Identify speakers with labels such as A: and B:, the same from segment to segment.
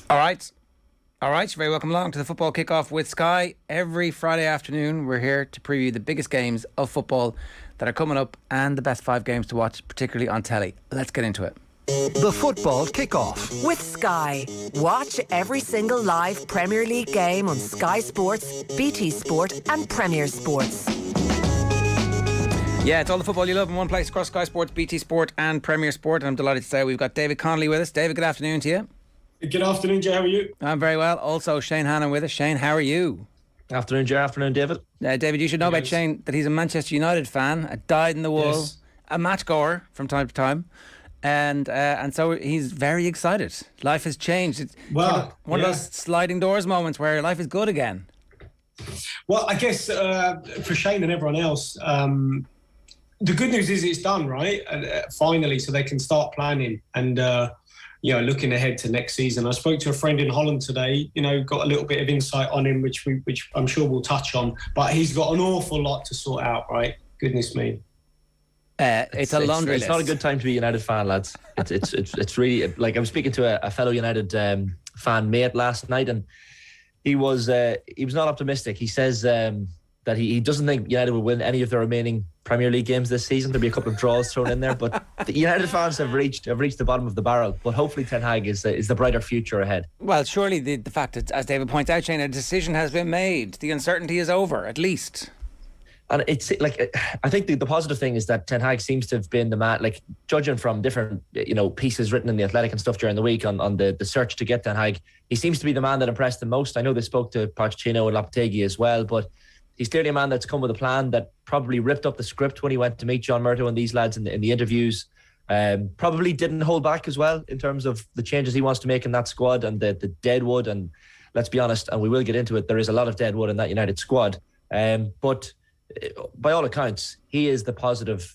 A: All right. All right, you're very welcome along to the football kickoff with Sky. Every Friday afternoon, we're here to preview the biggest games of football that are coming up and the best 5 games to watch, particularly on telly. Let's get into it.
B: The football kickoff
C: with Sky. Watch every single live Premier League game on Sky Sports, BT Sport and Premier Sports.
A: Yeah, it's all the football you love in one place across Sky Sports, BT Sport and Premier Sport. And I'm delighted to say we've got David Connolly with us. David, good afternoon to you.
D: Good afternoon, Jay. How are you?
A: I'm very well. Also, Shane Hannon with us. Shane, how are you?
E: Afternoon, Jay. Afternoon, David.
A: David, you should know about Shane that he's a Manchester United fan, a dyed-in-the-wool, a match goer from time to time. And so he's very excited. Life has changed. It's one of those sliding doors moments where life is good again.
D: Well, I guess for Shane and everyone else, the good news is it's done, right? Finally, so they can start planning and looking ahead to next season. I spoke to a friend in Holland today. Got a little bit of insight on him, which I'm sure we'll touch on. But he's got an awful lot to sort out, right? Goodness me.
A: It's a laundry list.
E: It's not a good time to be a United fan, lads. It's really, like, I was speaking to a fellow United fan mate last night, and he was not optimistic. He says that he doesn't think United will win any of the remaining Premier League games this season. There'll be a couple of draws thrown in there, but the United fans have reached the bottom of the barrel. But hopefully Ten Hag is the brighter future ahead.
A: Well, surely the fact that, as David points out, Shane, a decision has been made. The uncertainty is over, at least.
E: And it's like, I think the positive thing is that Ten Hag seems to have been the man, like, judging from different pieces written in The Athletic and stuff during the week on the search to get Ten Hag, he seems to be the man that impressed the most. I know they spoke to Pochettino and Lopetegui as well, but he's clearly a man that's come with a plan that probably ripped up the script when he went to meet John Murtough and these lads in the interviews. Probably didn't hold back as well in terms of the changes he wants to make in that squad and the deadwood. And let's be honest, and we will get into it, there is a lot of deadwood in that United squad. But by all accounts, he is the positive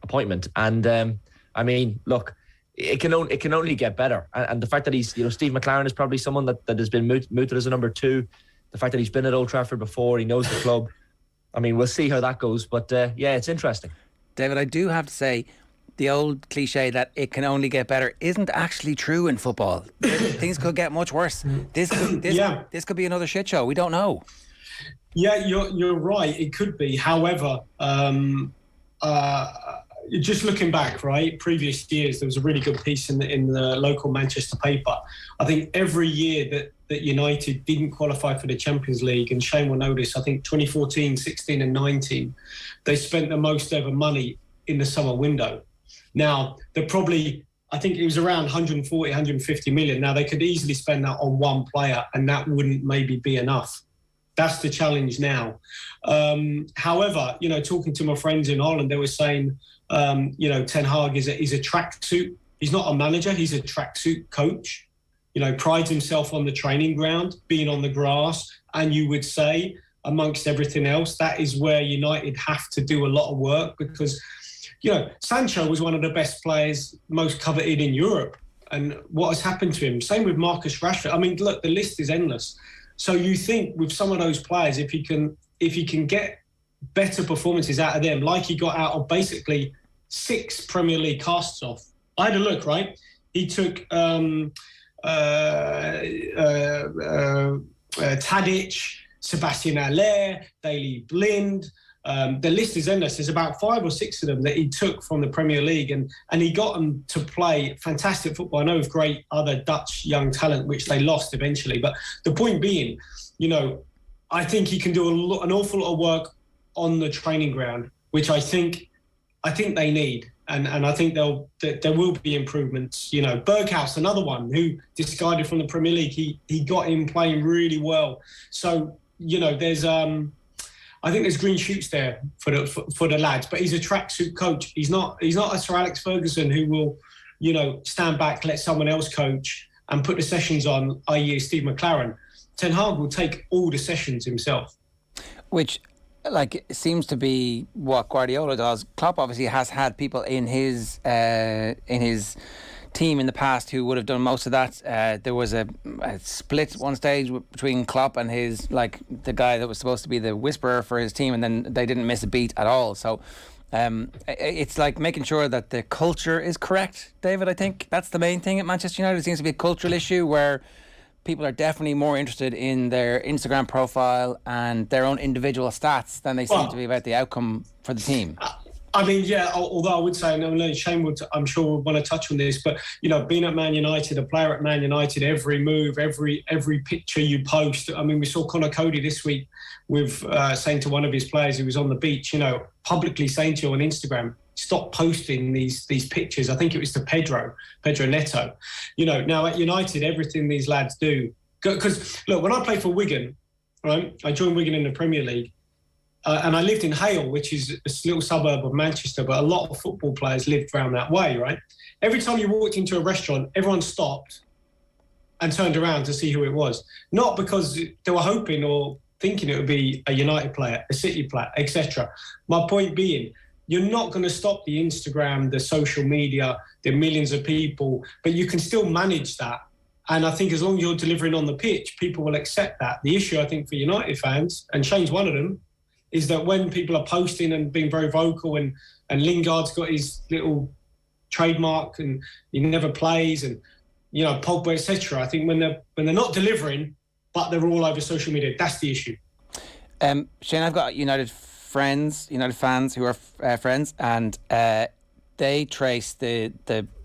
E: appointment. And I mean, look, it can only get better. And the fact that he's, Steve McLaren is probably someone that has been mooted as a number 2. The fact that he's been at Old Trafford before, he knows the club. I mean, we'll see how that goes. But it's interesting.
A: David, I do have to say, the old cliche that it can only get better isn't actually true in football. Things could get much worse. This could be another shit show. We don't know.
D: Yeah, you're right. It could be. However, just looking back, right, previous years, there was a really good piece in the local Manchester paper. I think every year that United didn't qualify for the Champions League, and Shane will notice, I think 2014, 16 and 19, they spent the most ever money in the summer window. Now, they're probably, I think it was around 140, 150 million. Now, they could easily spend that on one player, and that wouldn't maybe be enough. That's the challenge now. However, talking to my friends in Holland, they were saying, Ten Hag is a tracksuit. He's not a manager. He's a tracksuit coach. Prides himself on the training ground, being on the grass. And you would say, amongst everything else, that is where United have to do a lot of work because, Sancho was one of the best players, most coveted in Europe. And what has happened to him? Same with Marcus Rashford. I mean, look, the list is endless. So you think with some of those players, if he can get better performances out of them, like he got out of basically 6 Premier League casts off. I had a look, right? He took Tadic, Sebastian Haller, Daley Blind. The list is endless. There's about 5 or 6 of them that he took from the Premier League, and he got them to play fantastic football. I know of great other Dutch young talent, which they lost eventually. But the point being, I think he can do an awful lot of work on the training ground, which I think they need. And I think there will be improvements. Berghaus, another one who discarded from the Premier League, he got him playing really well. So, there's I think there's green shoots there for the lads, but he's a tracksuit coach. He's not a Sir Alex Ferguson who will, stand back, let someone else coach and put the sessions on, i.e. Steve McLaren. Ten Hag will take all the sessions himself.
A: Which, seems to be what Guardiola does. Klopp obviously has had people in his team in the past who would have done most of that. There was a split at one stage between Klopp and his, the guy that was supposed to be the whisperer for his team, and then they didn't miss a beat at all. So It's like making sure that the culture is correct, David. I think that's the main thing at Manchester United. It seems to be a cultural issue where people are definitely more interested in their Instagram profile and their own individual stats than they seem to be about the outcome for the team.
D: I mean, yeah, although I would say, and Shane would, I'm sure, would want to touch on this, but, being at Man United, a player at Man United, every move, every picture you post. I mean, we saw Connolly this week with saying to one of his players who was on the beach, publicly saying to you on Instagram, stop posting these pictures. I think it was to Pedro Neto. Now at United, everything these lads do, because, look, when I played for Wigan, right, I joined Wigan in the Premier League, and I lived in Hale, which is a little suburb of Manchester, but a lot of football players lived around that way, right? Every time you walked into a restaurant, everyone stopped and turned around to see who it was. Not because they were hoping or thinking it would be a United player, a City player, etc. My point being, you're not going to stop the Instagram, the social media, the millions of people, but you can still manage that. And I think as long as you're delivering on the pitch, people will accept that. The issue, I think, for United fans, and Shane's one of them, is that when people are posting and being very vocal, and Lingard's got his little trademark and he never plays, and Pogba, etc. I think when they're not delivering, but they're all over social media, that's the issue.
A: Shane, I've got United fans who are friends, and they trace the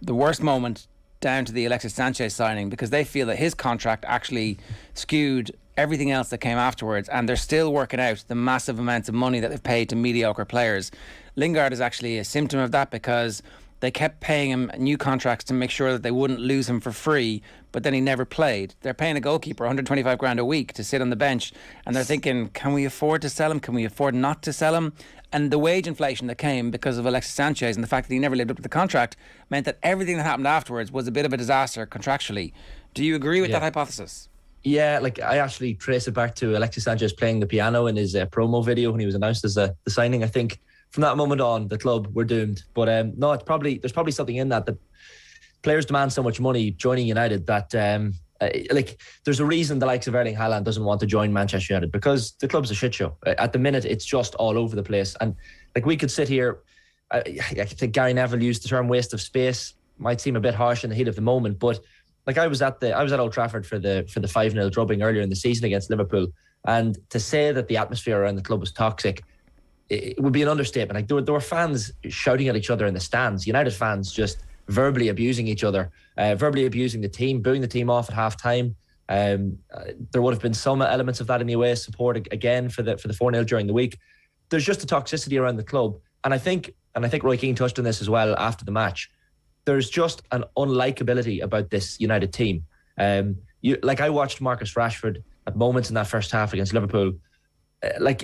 A: worst moment down to the Alexis Sanchez signing, because they feel that his contract actually skewed everything else that came afterwards, and they're still working out the massive amounts of money that they've paid to mediocre players. Lingard is actually a symptom of that, because they kept paying him new contracts to make sure that they wouldn't lose him for free, but then he never played. They're paying a goalkeeper 125 grand a week to sit on the bench, and they're thinking, can we afford to sell him? Can we afford not to sell him? And the wage inflation that came because of Alexis Sanchez and the fact that he never lived up to the contract meant that everything that happened afterwards was a bit of a disaster contractually. Do you agree with that hypothesis?
E: Yeah, I actually trace it back to Alexis Sanchez playing the piano in his promo video when he was announced as the signing. I think from that moment on, the club were doomed. But no, there's probably something in that players demand so much money joining United that there's a reason the likes of Erling Haaland doesn't want to join Manchester United, because the club's a shit show. At the minute, it's just all over the place. And we could sit here, I think Gary Neville used the term waste of space. Might seem a bit harsh in the heat of the moment, but I was at Old Trafford for the 5-0 drubbing earlier in the season against Liverpool, and to say that the atmosphere around the club was toxic, it would be an understatement. There were fans shouting at each other in the stands, United fans just verbally abusing each other, verbally abusing the team, booing the team off at half time. There would have been some elements of that in the away support again for the 4-0 during the week. There's just a toxicity around the club, and I think Roy Keane touched on this as well after the match. There's just an unlikability about this United team. I watched Marcus Rashford at moments in that first half against Liverpool.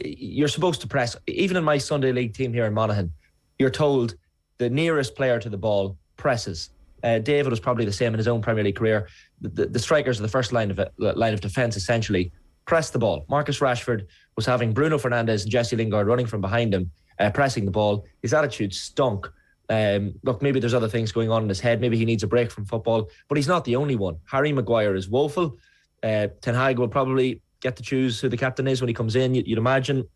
E: You're supposed to press. Even in my Sunday League team here in Monaghan, you're told the nearest player to the ball presses. David was probably the same in his own Premier League career. The strikers are the first line of defence, essentially. Press the ball. Marcus Rashford was having Bruno Fernandes and Jesse Lingard running from behind him, pressing the ball. His attitude stunk. Look, maybe there's other things going on in his head. Maybe he needs a break from football, but he's not the only one. Harry Maguire is woeful. Ten Hag will probably get to choose who the captain is when he comes in, you'd imagine.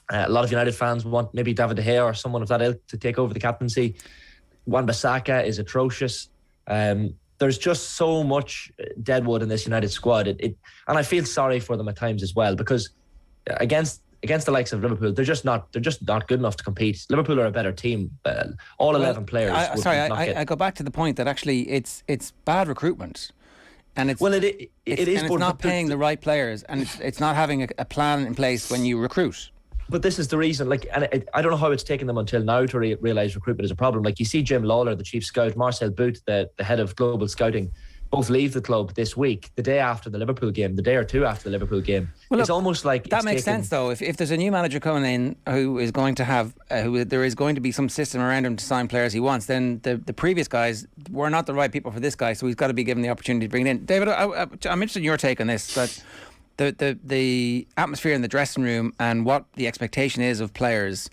E: A lot of United fans want maybe David De Gea or someone of that ilk to take over the captaincy. Wan-Bissaka is atrocious. There's just so much deadwood in this United squad. And I feel sorry for them at times as well, because against the likes of Liverpool, they're just not good enough to compete. Liverpool are a better team. All 11 players.
A: I go back to the point that actually it's bad recruitment, and it's not paying the right players, and it's not having a plan in place when you recruit.
E: But this is the reason, I don't know how it's taken them until now to realise recruitment is a problem. You see Jim Lawler, the chief scout, Marcel Boot, the head of global scouting, both leave the club this week, the day after the Liverpool game, the day or two after the Liverpool game. Well, it's almost like
A: that makes sense, though. If there's a new manager coming in who is going to have, there is going to be some system around him to sign players he wants, then the previous guys were not the right people for this guy, so he's got to be given the opportunity to bring it in. David, I'm interested in your take on this. That the atmosphere in the dressing room and what the expectation is of players,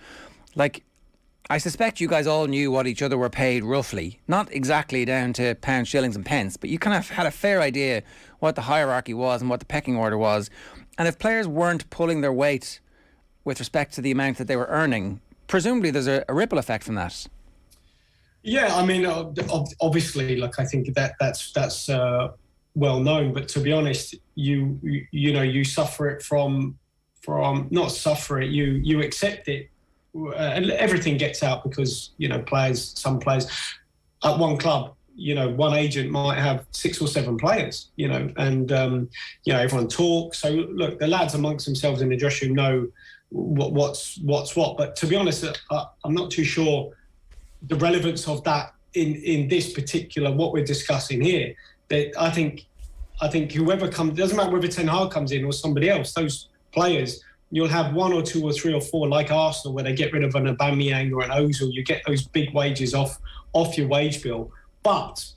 A: I suspect you guys all knew what each other were paid roughly, not exactly down to pounds, shillings and pence, but you kind of had a fair idea what the hierarchy was and what the pecking order was. And if players weren't pulling their weight with respect to the amount that they were earning, presumably there's a ripple effect from that.
D: Yeah, I mean, obviously, like I think that's well known. But to be honest, you suffer it from not suffer it. You accept it, and everything gets out because some players at one club. One agent might have 6 or 7 players. And everyone talks. So look, the lads amongst themselves in the dressing room know what's what. But to be honest, I'm not too sure the relevance of that in this particular what we're discussing here. That I think whoever comes, doesn't matter whether Ten Hag comes in or somebody else, those players, you'll have 1 or 2 or 3 or 4 like Arsenal where they get rid of an Aubameyang or an Ozil. You get those big wages off your wage bill. But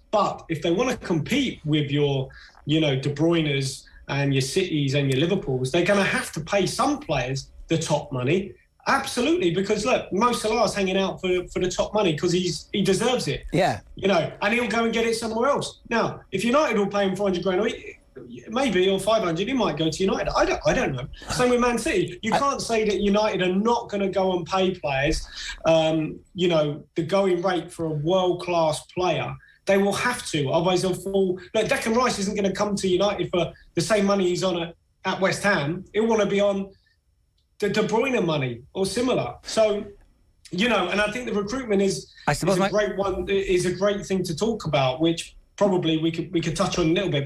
D: if they want to compete with your De Bruyne's and your Cities and your Liverpools, they're going to have to pay some players the top money. Absolutely, because look, Mo Salah's hanging out for the top money because he deserves it.
A: Yeah.
D: And he'll go and get it somewhere else. Now, if United will pay him 400 grand a week, maybe, or 500, he might go to United. I don't know. Same with Man City. You can't say that United are not going to go and pay players, the going rate for a world-class player. They will have to, otherwise they'll fall. Look, Declan Rice isn't going to come to United for the same money he's on at West Ham. He'll want to be on the De Bruyne money or similar. So, and I think the recruitment is a great one. Is a great thing to talk about, which probably we could touch on a little bit.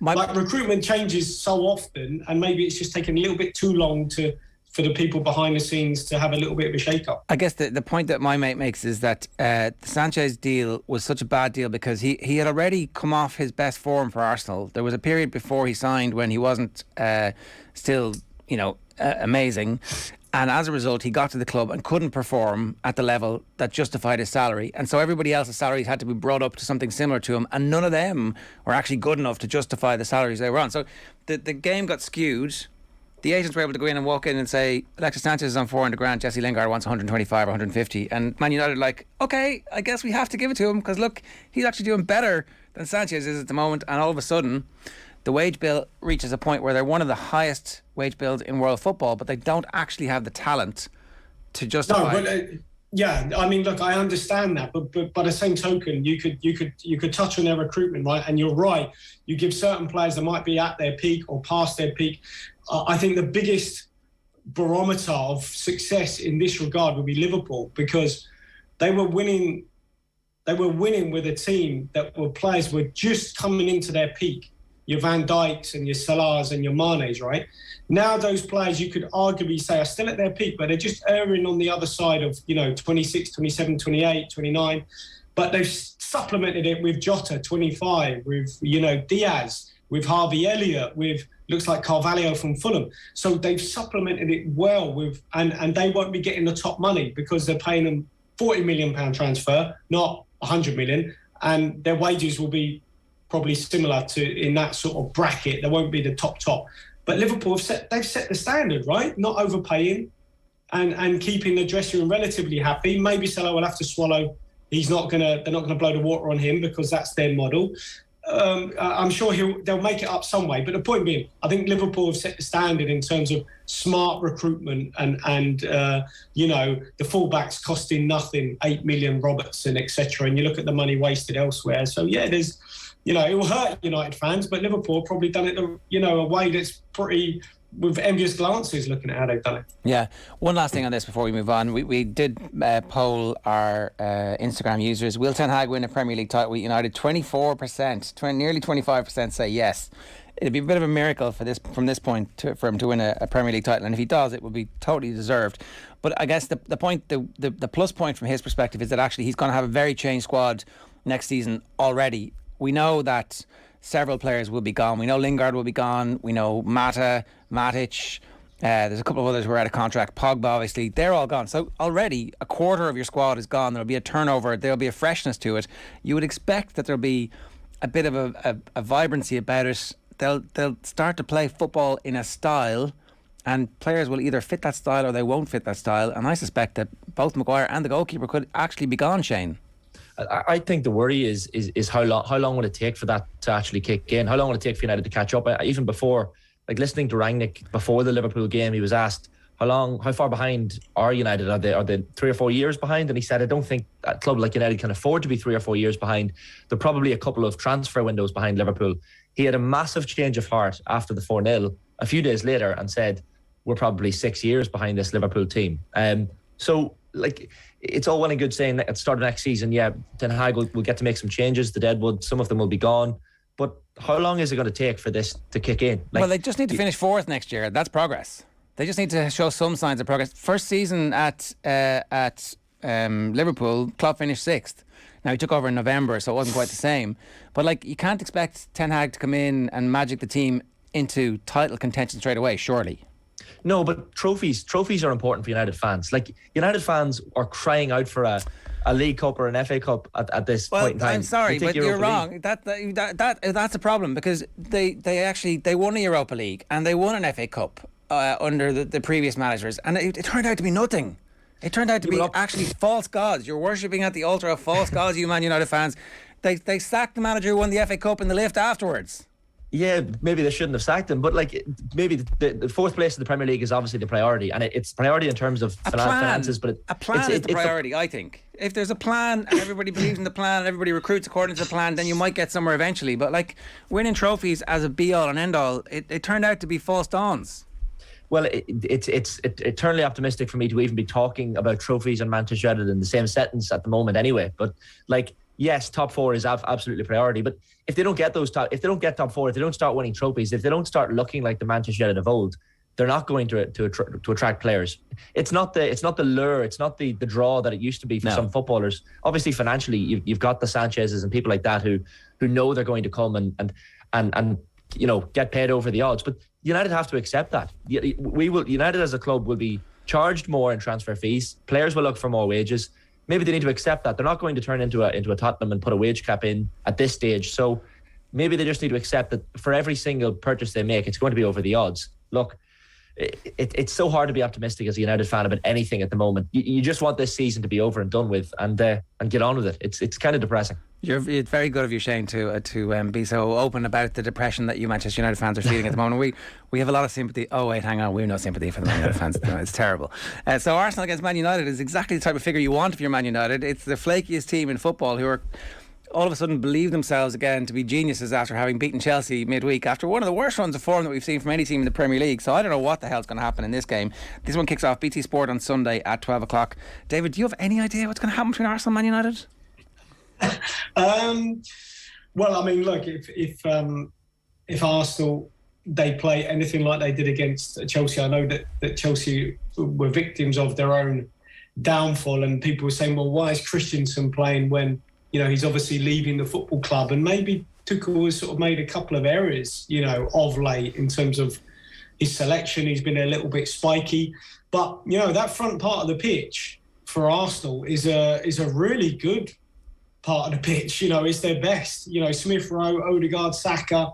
D: But recruitment changes so often, and maybe it's just taken a little bit too long for the people behind the scenes to have a little bit of a shake-up.
A: I guess the point that my mate makes is that the Sanchez deal was such a bad deal because he had already come off his best form for Arsenal. There was a period before he signed when he wasn't still, amazing. And as a result, he got to the club and couldn't perform at the level that justified his salary. And so everybody else's salaries had to be brought up to something similar to him. And none of them were actually good enough to justify the salaries they were on. So the game got skewed. The agents were able to go in and walk in and say, Alexis Sanchez is on 400 grand, Jesse Lingard wants 125 or 150. And Man United are like, okay, I guess we have to give it to him because look, he's actually doing better than Sanchez is at the moment. And all of a sudden, the wage bill reaches a point where they're one of the highest wage bills in world football, but they don't actually have the talent to justify.
D: Yeah, I mean, look, I understand that, but by the same token, you could touch on their recruitment, right? And you're right. You give certain players that might be at their peak or past their peak. I think the biggest barometer of success in this regard would be Liverpool, because they were winning with a team that players were just coming into their peak. Your Van Dijks and your Salahs and your Manes, right? Now those players you could arguably say are still at their peak, but they're just erring on the other side of, 26, 27, 28, 29. But they've supplemented it with Jota, 25, with, Diaz, with Harvey Elliott, with looks like Carvalho from Fulham. So they've supplemented it well with, and they won't be getting the top money because they're paying them £40 million transfer, not 100 million. And their wages will be probably similar to in that sort of bracket. They won't be the top. But Liverpool they've set the standard, right? Not overpaying and keeping the dressing room relatively happy. Maybe Salah will have to swallow. They're not gonna blow the water on him because that's their model. I'm sure they'll make it up some way. But the point being, I think Liverpool have set the standard in terms of smart recruitment and the fullbacks costing nothing, 8 million, Robertson, etc. And you look at the money wasted elsewhere. So yeah, there's. It will hurt United fans, but Liverpool probably done it, a way that's pretty with envious glances looking at how they've done it.
A: Yeah. One last thing on this before we move on. We did poll our Instagram users. Will Ten Hag win a Premier League title with United? 24%, nearly 25% say yes. It'd be a bit of a miracle from this point for him to win a Premier League title, and if he does, it will be totally deserved. But I guess the point, the plus point from his perspective is that actually he's going to have a very changed squad next season already. We know that several players will be gone. We know Lingard will be gone. We know Matic. There's a couple of others who are out of contract. Pogba, obviously. They're all gone. So already a quarter of your squad is gone. There'll be a turnover. There'll be a freshness to it. You would expect that there'll be a bit of a vibrancy about it. They'll start to play football in a style, and players will either fit that style or they won't fit that style. And I suspect that both Maguire and the goalkeeper could actually be gone, Shane.
E: I think the worry is how long will it take for that to actually kick in? How long will it take for United to catch up? Even before, listening to Rangnick before the Liverpool game, he was asked how far behind are United? Are they 3 or 4 years behind? And he said, I don't think a club like United can afford to be 3 or 4 years behind. They're probably a couple of transfer windows behind Liverpool. He had a massive change of heart after the 4-0 a few days later and said, we're probably 6 years behind this Liverpool team. So, like, it's all well and good saying that at the start of next season, Ten Hag will get to make some changes. The Deadwood, some of them will be gone. But how long is it going to take for this to kick in?
A: Well, they just need to finish 4th next year. That's progress. They just need to show some signs of progress. First season at Liverpool, Klopp finished 6th. Now, he took over in November, so it wasn't quite the same. But, like, you can't expect Ten Hag to come in and magic the team into title contention straight away, surely.
E: No, but trophies are important for United fans. Like, United fans are crying out for a League Cup or an FA Cup at this point in time.
A: I'm sorry, but you're wrong. That's a problem, because they won a Europa League and they won an FA Cup under the previous managers, and it turned out to be nothing. It turned out to be actually false gods. You're worshipping at the altar of false gods, you Man United fans. They sacked the manager who won the FA Cup in the lift afterwards.
E: Yeah, maybe they shouldn't have sacked him, but like maybe the 4th place in the Premier League is obviously the priority, and it's priority in terms of finances. But
A: a plan is the priority, I think. If there's a plan and everybody believes in the plan and everybody recruits according to the plan, then you might get somewhere eventually. But like winning trophies as a be all and end all, it turned out to be false dawns.
E: Well, it's eternally optimistic for me to even be talking about trophies and Manchester United in the same sentence at the moment, anyway. But like, yes, top 4 is absolutely priority. But if they don't get top 4, if they don't start winning trophies, if they don't start looking like the Manchester United of old, they're not going to attract players. It's not the lure, it's not the draw that it used to be for some footballers. Obviously, financially, you've got the Sanchez's and people like that who know they're going to come and you know, get paid over the odds. But United have to accept that. United as a club will be charged more in transfer fees. Players will look for more wages. Maybe they need to accept that. They're not going to turn into a Tottenham and put a wage cap in at this stage. So maybe they just need to accept that for every single purchase they make, it's going to be over the odds. Look, it's so hard to be optimistic as a United fan about anything at the moment. You just want this season to be over and done with and get on with it. It's kind of depressing.
A: It's very good of you, Shane, to be so open about the depression that you Manchester United fans are feeling at the moment. We have a lot of sympathy. Oh wait, hang on, we have no sympathy for the Man United fans. It's terrible. So Arsenal against Man United is exactly the type of figure you want if you're Man United. It's the flakiest team in football who are all of a sudden believe themselves again to be geniuses after having beaten Chelsea midweek after one of the worst runs of form that we've seen from any team in the Premier League. So I don't know what the hell's going to happen in this game. This one kicks off BT Sport on Sunday at 12 o'clock. David, do you have any idea what's going to happen between Arsenal and Man United?
D: Well, I mean, look, if Arsenal, they play anything like they did against Chelsea, I know that Chelsea were victims of their own downfall, and people were saying, well, why is Christensen playing when, you know, he's obviously leaving the football club? And maybe Tuchel has sort of made a couple of errors, you know, of late in terms of his selection. He's been a little bit spiky, but you know, that front part of the pitch for Arsenal is a really good part of the pitch. You know, it's their best. You know, Smith Rowe, Odegaard, Saka,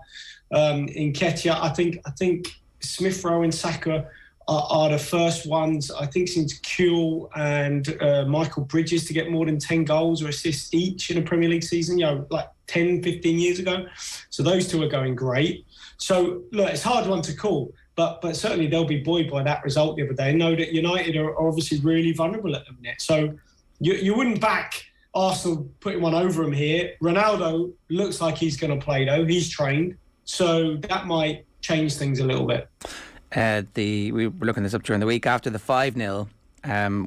D: Nketiah. I think Smith Rowe and Saka are the first ones, I think, since Kuehl and Michael Bridges to get more than 10 goals or assists each in a Premier League season, you know, like 10, 15 years ago. So those two are going great. So, look, it's a hard one to call, but certainly they'll be buoyed by that result the other day and know that United are obviously really vulnerable at the minute. So you wouldn't back Arsenal putting one over them here. Ronaldo looks like he's going to play, though. He's trained. So that might change things a little bit.
A: We were looking this up during the week after the 5-0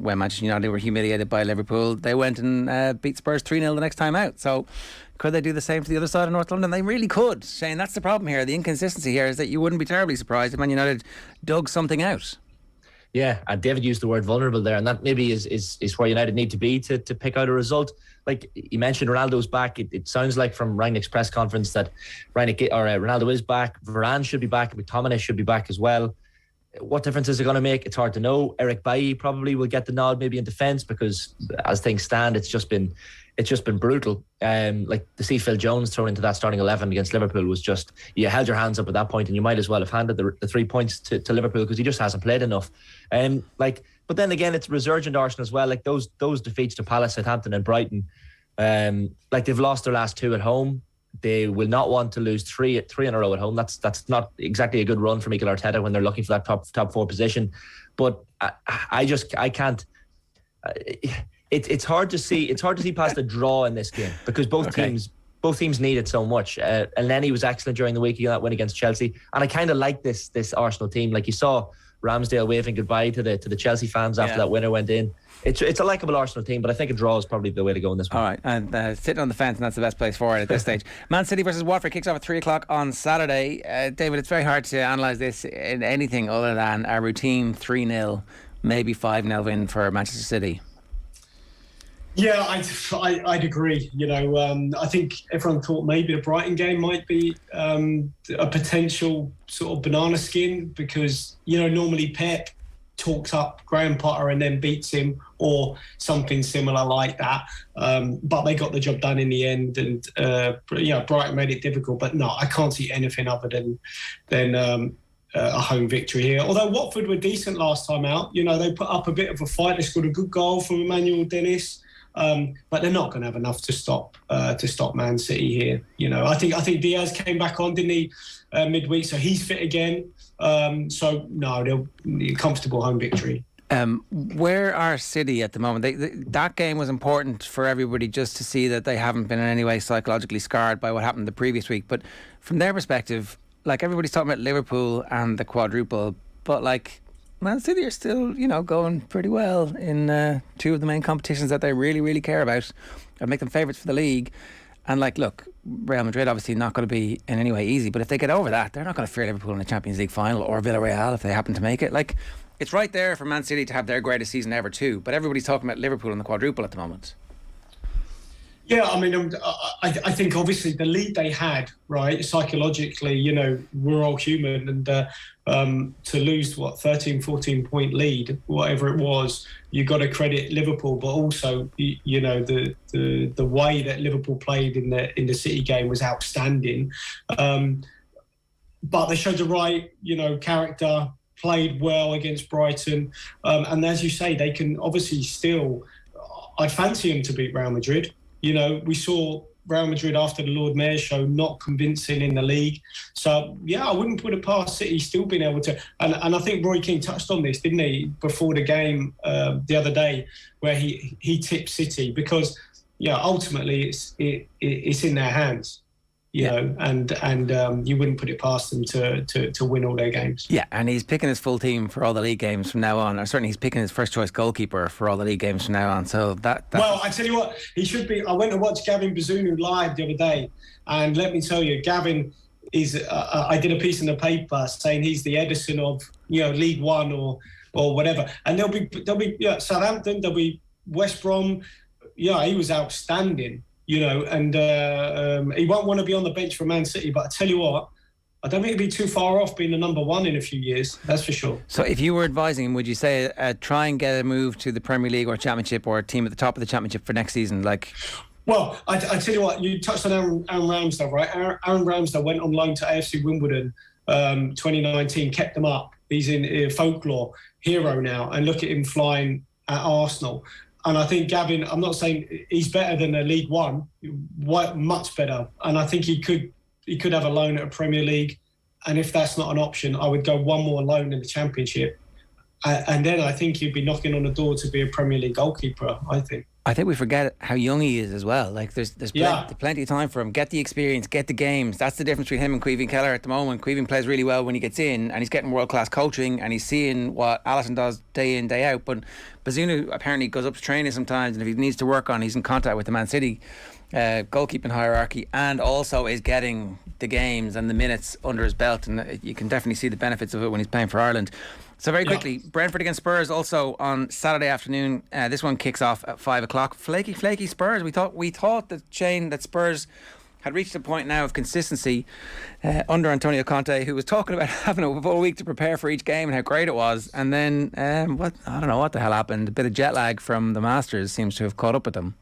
A: when Manchester United were humiliated by Liverpool. They went and beat Spurs 3-0 the next time out. So could they do the same to the other side of North London? They really could, Shane. That's the problem here. The inconsistency here is that you wouldn't be terribly surprised if Man United dug something out.
E: Yeah, and David used the word vulnerable there, and that maybe is where United need to be to pick out a result. Like you mentioned, Ronaldo's back. It sounds like from Rangnick's press conference that Ronaldo is back. Varane should be back. McTominay should be back as well. What difference is it going to make? It's hard to know. Eric Bailly probably will get the nod, maybe in defence, because as things stand, it's just been brutal. Like to see Phil Jones thrown into that starting 11 against Liverpool was just, you held your hands up at that point, and you might as well have handed the 3 points to Liverpool because he just hasn't played enough. But then again, it's resurgent Arsenal as well. Like those defeats to Palace, Southampton, and Brighton. Like they've lost their last 2 at home. They will not want to lose three in a row at home. That's not exactly a good run for Mikel Arteta when they're looking for that top four position. But I can't. It's hard to see. It's hard to see past a draw in this game because both teams need it so much. And Lenny was excellent during the week. He got that win against Chelsea, and I kind of like this Arsenal team. Like you saw Ramsdale waving goodbye to the Chelsea fans after that winner went in. It's a likeable Arsenal team, but I think a draw is probably the way to go in this one.
A: All right, and sitting on the fence, and that's the best place for it at this stage. Man City versus Watford kicks off at 3 o'clock on Saturday. David, it's very hard to analyse this in anything other than a routine 3-0, maybe 5-0 win for Manchester City.
D: Yeah, I'd agree. I think everyone thought maybe the Brighton game might be a potential sort of banana skin because, normally Pep talks up Graham Potter and then beats him or something similar like that. But they got the job done in the end and, Brighton made it difficult. But no, I can't see anything other than a home victory here. Although Watford were decent last time out. They put up a bit of a fight. They scored a good goal from Emmanuel Dennis. But they're not going to have enough to stop Man City here. I think Diaz came back on, didn't he, midweek? So he's fit again. So no, they'll comfortable home victory.
A: Where are City at the moment? That game was important for everybody just to see that they haven't been in any way psychologically scarred by what happened the previous week. But from their perspective, like everybody's talking about Liverpool and the quadruple, but like Man City are still, going pretty well in two of the main competitions that they really, really care about and make them favourites for the league. And look, Real Madrid obviously not going to be in any way easy, but if they get over that, they're not going to fear Liverpool in the Champions League final or Villarreal if they happen to make it. It's right there for Man City to have their greatest season ever too, but everybody's talking about Liverpool and the quadruple at the moment.
D: Yeah, I mean, I think obviously the lead they had, right, psychologically, we're all human, and to lose 13, 14 point lead, whatever it was, you got to credit Liverpool, but also the way that Liverpool played in the City game was outstanding. But they showed the right, character, played well against Brighton, and as you say, they can obviously still. I'd fancy them to beat Real Madrid. We saw Real Madrid after the Lord Mayor's show not convincing in the league. So, yeah, I wouldn't put it past City still being able to. And I think Roy Keane touched on this, didn't he, before the game the other day, where he tipped City because, ultimately it's in their hands. And you wouldn't put it past them to win all their games.
A: Yeah, and he's picking his full team for all the league games from now on. Or certainly he's picking his first choice goalkeeper for all the league games from now on. So well, I tell you what, he should be. I went to watch Gavin Bazunu live the other day, and let me tell you, Gavin is. I did a piece in the paper saying he's the Edison of League One or whatever. And there'll be Southampton, there'll be West Brom. Yeah, he was outstanding. And he won't want to be on the bench for Man City. But I tell you what, I don't think he'd be too far off being the number one in a few years. That's for sure. So if you were advising him, would you say try and get a move to the Premier League or Championship or a team at the top of the Championship for next season?
D: Well, I tell you what, you touched on Aaron Ramsdale, right? Aaron Ramsdale went on loan to AFC Wimbledon 2019, kept them up. He's in folklore, hero now. And look at him flying at Arsenal. And I think Gavin, I'm not saying he's better than a League One, much better. And I think he could have a loan at a Premier League. And if that's not an option, I would go one more loan in the Championship. And then I think he'd be knocking on the door to be a Premier League goalkeeper, I think.
A: I think we forget how young he is as well. There's plenty of time for him. Get the experience, get the games. That's the difference between him and Caoimhín Kelleher at the moment. Caoimhín plays really well when he gets in, and he's getting world-class coaching, and he's seeing what Alisson does day in, day out. But Bazunu apparently goes up to training sometimes, and if he needs to work on, he's in contact with the Man City goalkeeping hierarchy, and also is getting the games and the minutes under his belt, and you can definitely see the benefits of it when he's playing for Ireland. So very quickly, Brentford against Spurs also on Saturday afternoon. This one kicks off at 5 o'clock. Flaky Spurs. We thought that Spurs had reached a point now of consistency under Antonio Conte, who was talking about having a full week to prepare for each game and how great it was. And then I don't know what the hell happened. A bit of jet lag from the Masters seems to have caught up with them.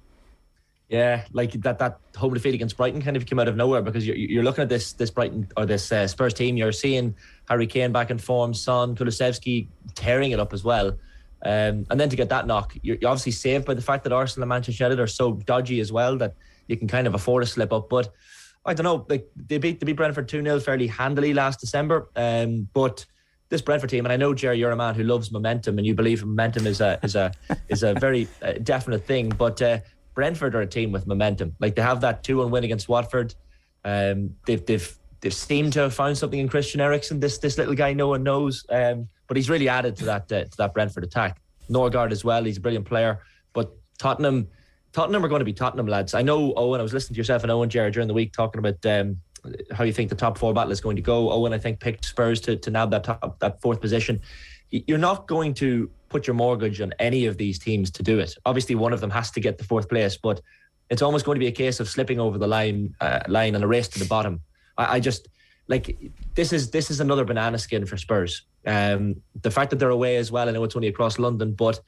E: Yeah, like that home defeat against Brighton kind of came out of nowhere, because you're looking at this Brighton or this Spurs team. You're seeing Harry Kane back in form, Son, Kulusevski tearing it up as well, and then to get that knock, you're obviously saved by the fact that Arsenal and Manchester United are so dodgy as well that you can kind of afford a slip up. But I don't know. Like they beat Brentford 2-0 fairly handily last December. But this Brentford team, and I know, Jerry, you're a man who loves momentum, and you believe momentum is a very definite thing. But Brentford are a team with momentum. Like they have that 2-1 win against Watford. They've seemed to have found something in Christian Eriksen. This little guy no one knows, but he's really added to that Brentford attack. Norgard as well. He's a brilliant player. But Tottenham are going to be Tottenham, lads. I know, Owen, I was listening to yourself and Owen, Jared, during the week talking about how you think the top four battle is going to go. Owen, I think, picked Spurs to nab that fourth position. You're not going to put your mortgage on any of these teams to do it. Obviously, one of them has to get the fourth place, but it's almost going to be a case of slipping over the line and a race to the bottom. I just, like, this is another banana skin for Spurs. The fact that they're away as well, I know it's only across London, but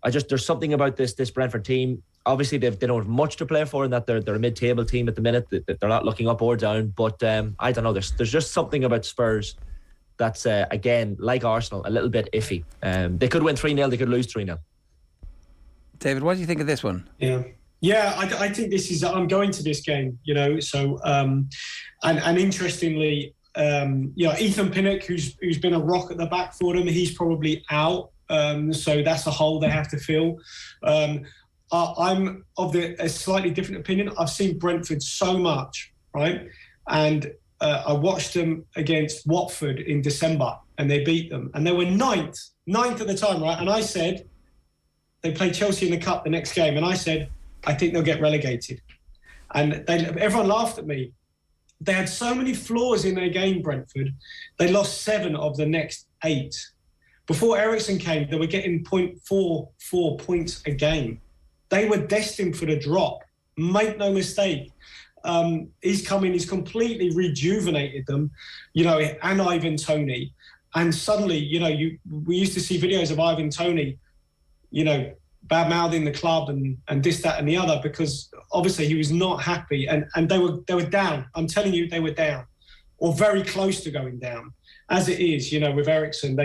E: there's something about this Brentford team. Obviously, they don't have much to play for in that they're a mid-table team at the minute. They're not looking up or down, but I don't know. There's just something about Spurs that's, again, like Arsenal, a little bit iffy. They could win 3-0, they could lose 3-0.
A: David, what do you think of this one?
D: Yeah, I think this is. I'm going to this game, So, and interestingly, Ethan Pinnock, who's been a rock at the back for them, he's probably out. So that's a hole they have to fill. I'm of a slightly different opinion. I've seen Brentford so much, right? And I watched them against Watford in December, and they beat them, and they were ninth at the time, right? And I said they played Chelsea in the cup the next game, and I said, I think they'll get relegated. And everyone laughed at me. They had so many flaws in their game, Brentford. They lost 7 of the next 8. Before Eriksen came, they were getting 0.44 points a game. They were destined for the drop. Make no mistake. He's come in, he's completely rejuvenated them, and Ivan Toney. And suddenly, we used to see videos of Ivan Toney, bad-mouthing the club and this, that, and the other, because obviously he was not happy, and they were down. I'm telling you, they were down, or very close to going down. As it is, with Eriksen,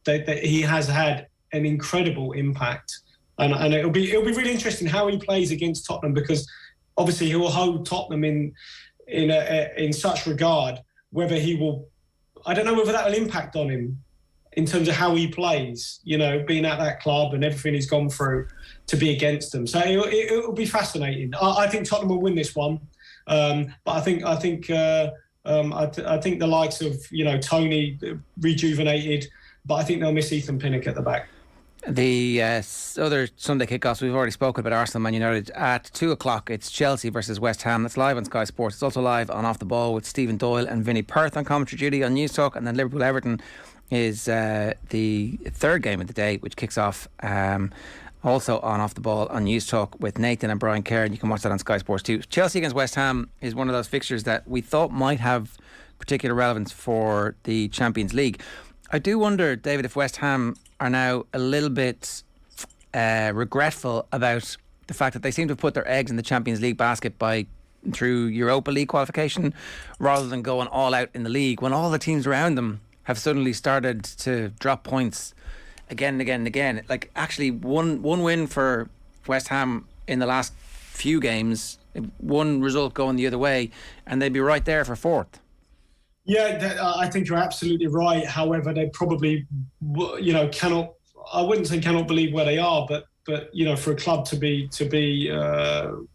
D: he has had an incredible impact, and it'll be really interesting how he plays against Tottenham, because obviously he will hold Tottenham in such regard. Whether he will, I don't know whether that will impact on him in terms of how he plays, being at that club and everything he's gone through to be against them. So it'll be fascinating. I think Tottenham will win this one, but I think the likes of Toney rejuvenated, but I think they'll miss Ethan Pinnock at the back.
A: The other Sunday kickoffs, we've already spoken about Arsenal Man United. At 2:00, it's Chelsea versus West Ham. That's live on Sky Sports. It's also live on Off the Ball with Stephen Doyle and Vinnie Perth on commentary duty on News Talk. And then Liverpool Everton is the third game of the day, which kicks off also on Off the Ball on News Talk with Nathan and Brian Kerr, and you can watch that on Sky Sports too. Chelsea against West Ham is one of those fixtures that we thought might have particular relevance for the Champions League. I do wonder, David, if West Ham are now a little bit regretful about the fact that they seem to have put their eggs in the Champions League basket through Europa League qualification, rather than going all out in the league, when all the teams around them have suddenly started to drop points again and again and again. Like, actually, one win for West Ham in the last few games, one result going the other way, and they'd be right there for fourth.
D: Yeah, I think you're absolutely right. However, they probably, cannot. I wouldn't say cannot believe where they are, but for a club to be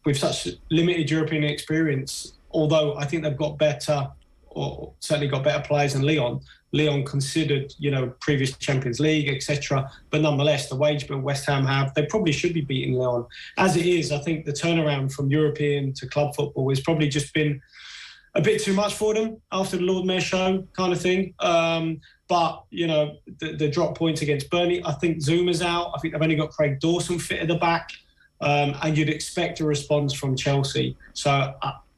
D: with such limited European experience, although I think they've got better, or certainly got better players than Lyon. Lyon considered, previous Champions League, etc. But nonetheless, the wage bill West Ham have, they probably should be beating Lyon. As it is, I think the turnaround from European to club football has probably just been a bit too much for them after the Lord Mayor show kind of thing. But, the drop points against Burnley, I think Zuma's out. I think they've only got Craig Dawson fit at the back. And you'd expect a response from Chelsea. So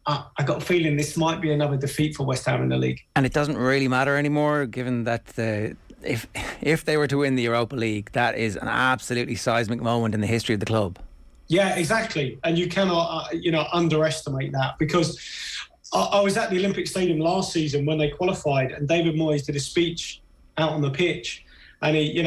D: I got a feeling this might be another defeat for West Ham in the league. And
A: it doesn't really matter anymore, given that if they were to win the Europa League, that is an absolutely seismic moment in the history of the club.
D: Yeah, exactly. And you cannot, underestimate that, because I was at the Olympic Stadium last season when they qualified, and David Moyes did a speech out on the pitch, and he,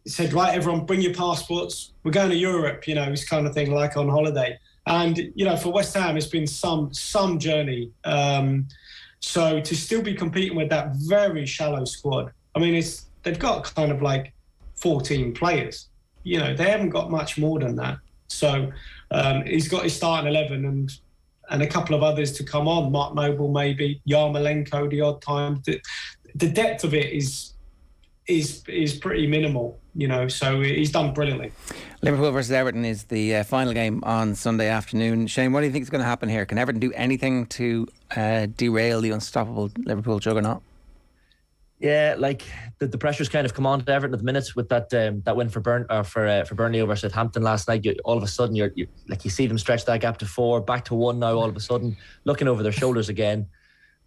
D: said, right, everyone bring your passports, we're going to Europe, this kind of thing, like on holiday. And, for West Ham, it's been some journey. So to still be competing with that very shallow squad, I mean, they've got kind of like 14 players. They haven't got much more than that. So he's got his starting 11 and a couple of others to come on. Mark Noble, maybe Yarmolenko, the odd time. The depth of it is pretty minimal, so he's done brilliantly.
A: Liverpool versus Everton is the final game on Sunday afternoon. Shane, what do you think is going to happen here? Can Everton do anything to derail the unstoppable Liverpool juggernaut?
E: Yeah, like the pressure's kind of come on to Everton at the minute with that win for Burnley over Southampton last night. All of a sudden, you see them stretch that gap to 4, back to 1 now. All of a sudden, looking over their shoulders again.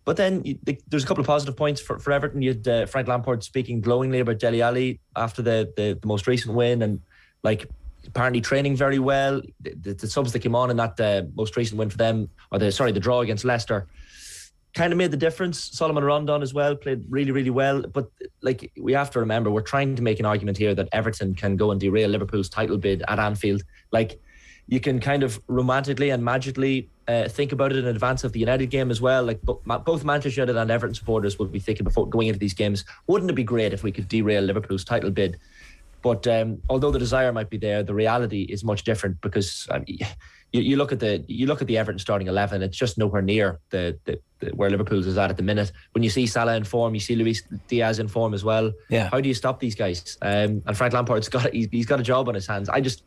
E: But then there's a couple of positive points for Everton. You had Frank Lampard speaking glowingly about Dele Alli after the most recent win, and apparently training very well. The subs that came on in that most recent win for them, the draw against Leicester, kind of made the difference. Solomon Rondon as well played really, really well. But we have to remember, we're trying to make an argument here that Everton can go and derail Liverpool's title bid at Anfield. You can kind of romantically and magically think about it in advance of the United game as well. Both Manchester United and Everton supporters will be thinking before going into these games, wouldn't it be great if we could derail Liverpool's title bid? But although the desire might be there, the reality is much different, because you look at the Everton starting 11, it's just nowhere near the where Liverpool's is at the minute. When you see Salah in form, you see Luis Diaz in form as well.
A: Yeah.
E: How do you stop these guys? And Frank Lampard's he's got a job on his hands. I just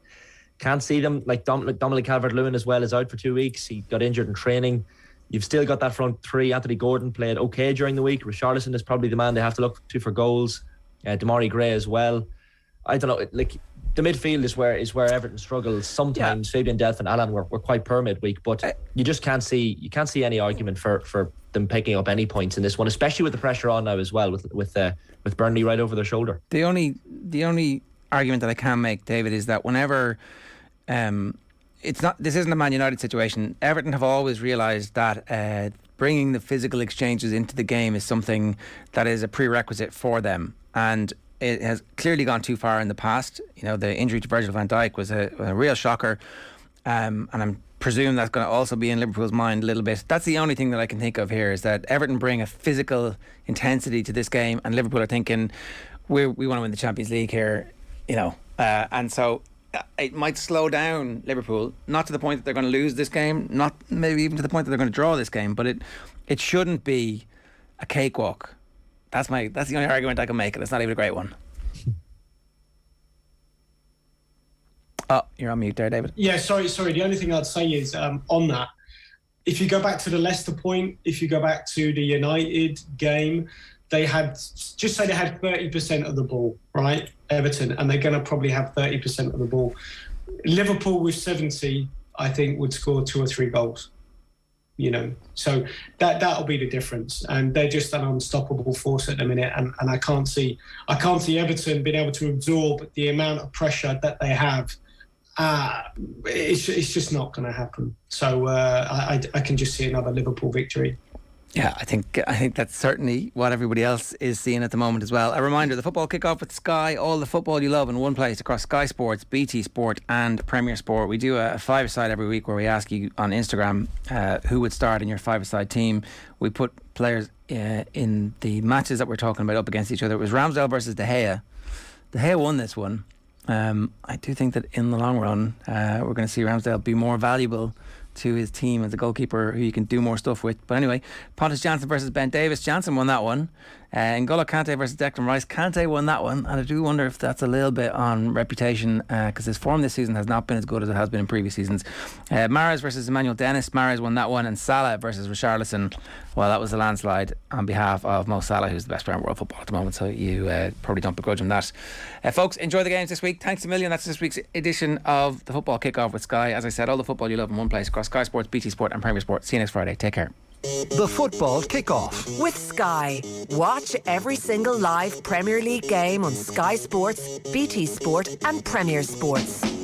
E: can't see them. Dominic Calvert-Lewin as well is out for 2 weeks. He got injured in training. You've still got that front three. Anthony Gordon played okay during the week. Richarlison is probably the man they have to look to for goals. Damari Gray as well. I don't know. The midfield is where Everton struggles sometimes. Yeah. Fabian Delph and Alan were quite poor midweek, but you just can't see any argument for them picking up any points in this one, especially with the pressure on now as well, with Burnley right over their shoulder. The
A: only argument that I can make, David, is that whenever this isn't a Man United situation. Everton have always realised that bringing the physical exchanges into the game is something that is a prerequisite for them, and it has clearly gone too far in the past. The injury to Virgil van Dijk was a real shocker, and I'm presume that's going to also be in Liverpool's mind a little bit. That's the only thing that I can think of here, is that Everton bring a physical intensity to this game, and Liverpool are thinking we want to win the Champions League here, and so it might slow down Liverpool, not to the point that they're going to lose this game, not maybe even to the point that they're going to draw this game, but it shouldn't be a cakewalk. That's the only argument I can make, and it's not even a great one. Oh, you're on mute there, David.
D: Yeah, sorry. The only thing I'd say is on that, if you go back to the Leicester point, if you go back to the United game, they had 30% of the ball, right? Everton, and they're going to probably have 30% of the ball. Liverpool with 70, I think, would score 2 or 3 goals. So that'll be the difference, and they're just an unstoppable force at the minute, and I can't see Everton being able to absorb the amount of pressure that they have. It's just not going to happen. So I can just see another Liverpool victory.
A: Yeah, I think that's certainly what everybody else is seeing at the moment as well. A reminder, the football kick-off with Sky, all the football you love in one place across Sky Sports, BT Sport and Premier Sport. We do a five-a-side every week where we ask you on Instagram who would start in your five-a-side team. We put players in the matches that we're talking about up against each other. It was Ramsdale versus De Gea. De Gea won this one. I do think that in the long run we're going to see Ramsdale be more valuable to his team as a goalkeeper who you can do more stuff with. But anyway, Pontus Jansson versus Ben Davis. Jansson won that one. N'Golo Kante versus Declan Rice. Kante won that one, and I do wonder if that's a little bit on reputation, because his form this season has not been as good as it has been in previous seasons. Mahrez versus Emmanuel Dennis. Mahrez won that one. And Salah versus Richarlison. Well, that was a landslide on behalf of Mo Salah, who's the best player in world football at the moment, so you probably don't begrudge him that. Folks, enjoy the games this week. Thanks a million. That's this week's edition of the Football Kickoff with Sky. As I said, all the football you love in one place across Sky Sports, BT Sport and Premier Sport. See you next Friday. Take care.
B: The Football Kickoff
C: with Sky. Watch every single live Premier League game on Sky Sports, BT Sport and Premier Sports.